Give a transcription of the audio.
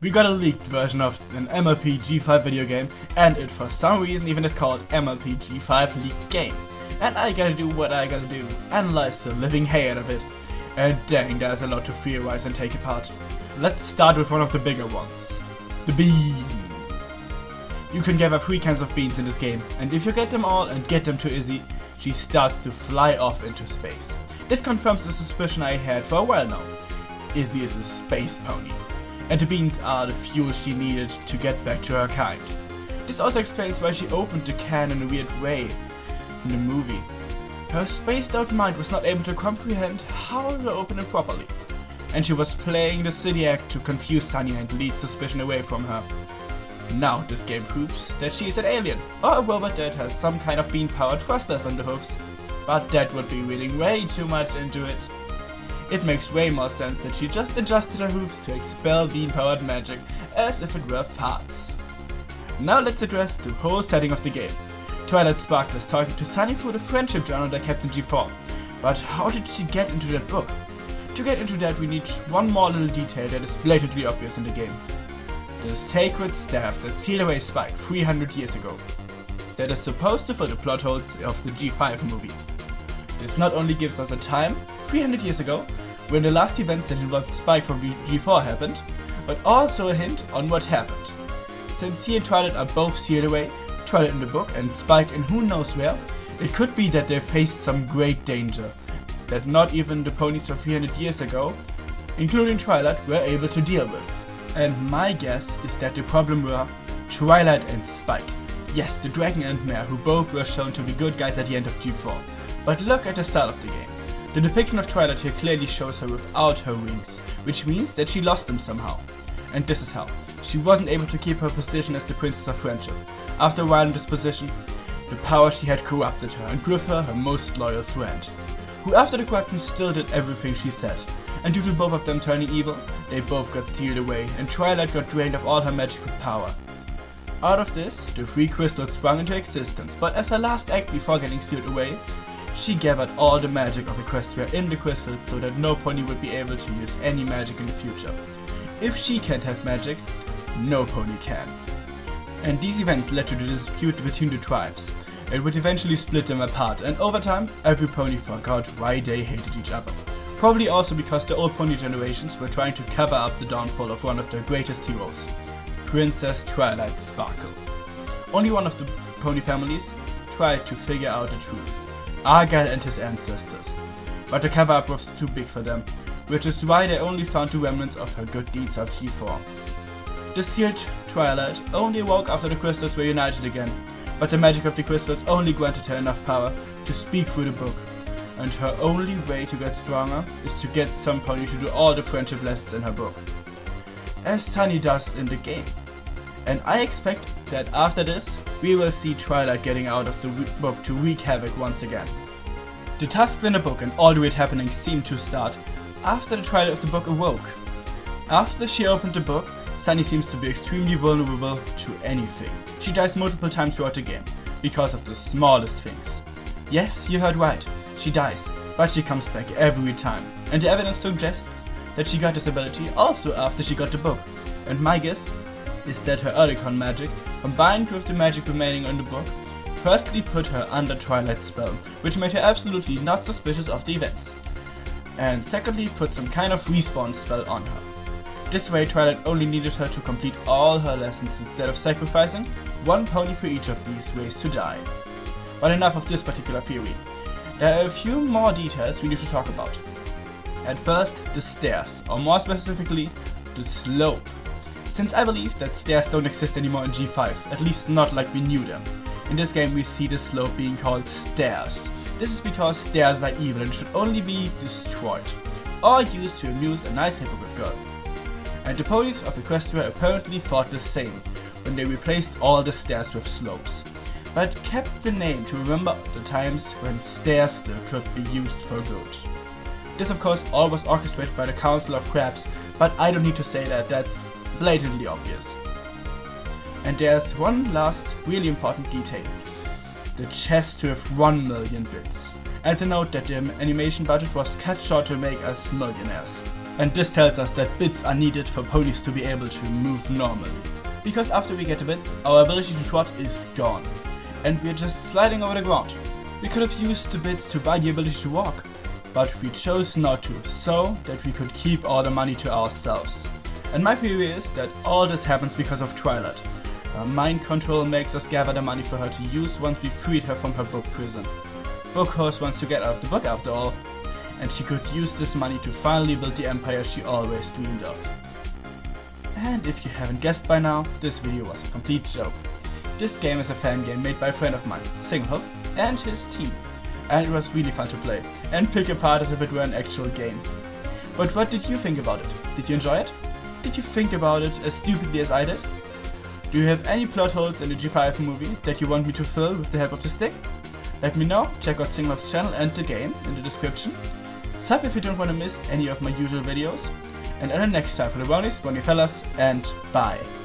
We got a leaked version of an MLP G5 video game, and it for some reason even is called MLP G5 Leaked Game. And I gotta do what I gotta do, analyze the living hay out of it. And dang, there's a lot to theorize and take apart. Let's start with one of the bigger ones. The beans. You can gather 3 cans of beans in this game, and if you get them all and get them to Izzy, she starts to fly off into space. This confirms the suspicion I had for a while now. Izzy is a space pony, and the beans are the fuel she needed to get back to her kind. This also explains why she opened the can in a weird way in the movie. Her spaced-out mind was not able to comprehend how to open it properly, and she was playing the silly act to confuse Sunny and lead suspicion away from her. Now this game proves that she is an alien, or a robot that has some kind of bean-powered thrusters on the hoofs, but that would be reading way too much into it. It makes way more sense that she just adjusted her hoofs to expel bean-powered magic as if it were farts. Now let's address the whole setting of the game. Twilight Sparkle is talking to Sunny through the friendship journal that kept in G4, but how did she get into that book? To get into that we need one more little detail that is blatantly obvious in the game. The sacred staff that sealed away Spike 300 years ago. That is supposed to fill the plot holes of the G5 movie. This not only gives us a time, 300 years ago, when the last events that involved Spike from G4 happened, but also a hint on what happened. Since he and Twilight are both sealed away, Twilight in the book and Spike in who knows where, it could be that they faced some great danger that not even the ponies of 300 years ago, including Twilight, were able to deal with. And my guess is that the problem were Twilight and Spike. Yes, the dragon and mare, who both were shown to be good guys at the end of G4. But look at the start of the game. The depiction of Twilight here clearly shows her without her wings, which means that she lost them somehow. And this is how. She wasn't able to keep her position as the Princess of Friendship. After a while in this position, the power she had corrupted her, and with her most loyal friend, who after the corruption still did everything she said. And due to both of them turning evil, they both got sealed away, and Twilight got drained of all her magical power. Out of this, the 3 crystals sprung into existence, but as her last act before getting sealed away, she gathered all the magic of Equestria in the crystals so that no pony would be able to use any magic in the future. If she can't have magic, no pony can. And these events led to the dispute between the tribes. It would eventually split them apart, and over time, every pony forgot why they hated each other. Probably also because the old pony generations were trying to cover up the downfall of one of their greatest heroes, Princess Twilight Sparkle. Only one of the pony families tried to figure out the truth. Argyle and his ancestors. But the cover-up was too big for them, which is why they only found the remnants of her good deeds of G4. The sealed Twilight only awoke after the crystals were united again, but the magic of the crystals only granted her enough power to speak through the book, and her only way to get stronger is to get some pony to do all the friendship lessons in her book, as Sunny does in the game. And I expect that after this, we will see Twilight getting out of the book to wreak havoc once again. The tasks in the book and all the weird happenings seem to start after the Twilight of the book awoke. After she opened the book, Sunny seems to be extremely vulnerable to anything. She dies multiple times throughout the game, because of the smallest things. Yes, you heard right, she dies, but she comes back every time. And the evidence suggests that she got this ability also after she got the book. And my guess is that her Earthicon magic, combined with the magic remaining in the book, firstly put her under Twilight's spell, which made her absolutely not suspicious of the events, and secondly put some kind of respawn spell on her. This way Twilight only needed her to complete all her lessons instead of sacrificing one pony for each of these ways to die. But enough of this particular theory. There are a few more details we need to talk about. At first, the stairs, or more specifically, the slope. Since I believe that stairs don't exist anymore in G5, at least not like we knew them. In this game we see the slope being called stairs. This is because stairs are evil and should only be destroyed, or used to amuse a nice hippogriff girl. And the ponies of Equestria apparently thought the same when they replaced all the stairs with slopes, but kept the name to remember the times when stairs still could be used for good. This of course all was orchestrated by the Council of Crabs, but I don't need to say that, that's blatantly obvious. And there's one last really important detail. The chest with 1 million bits. And to note that the animation budget was cut short to make us millionaires. And this tells us that bits are needed for ponies to be able to move normally. Because after we get the bits, our ability to trot is gone. And we're just sliding over the ground. We could have used the bits to buy the ability to walk, but we chose not to, so that we could keep all the money to ourselves. And my theory is that all this happens because of Twilight. Her mind control makes us gather the money for her to use once we freed her from her book prison. Book Horse wants to get out of the book after all, and she could use this money to finally build the empire she always dreamed of. And if you haven't guessed by now, this video was a complete joke. This game is a fan game made by a friend of mine, Singlehoof, and his team. And it was really fun to play, and pick apart as if it were an actual game. But what did you think about it? Did you enjoy it? Did you think about it as stupidly as I did? Do you have any plot holes in the G5 movie that you want me to fill with the help of the stick? Let me know, check out Singlehoof's channel and the game in the description. Sub if you don't want to miss any of my usual videos. And until next time, for the brownies, fellas, and bye.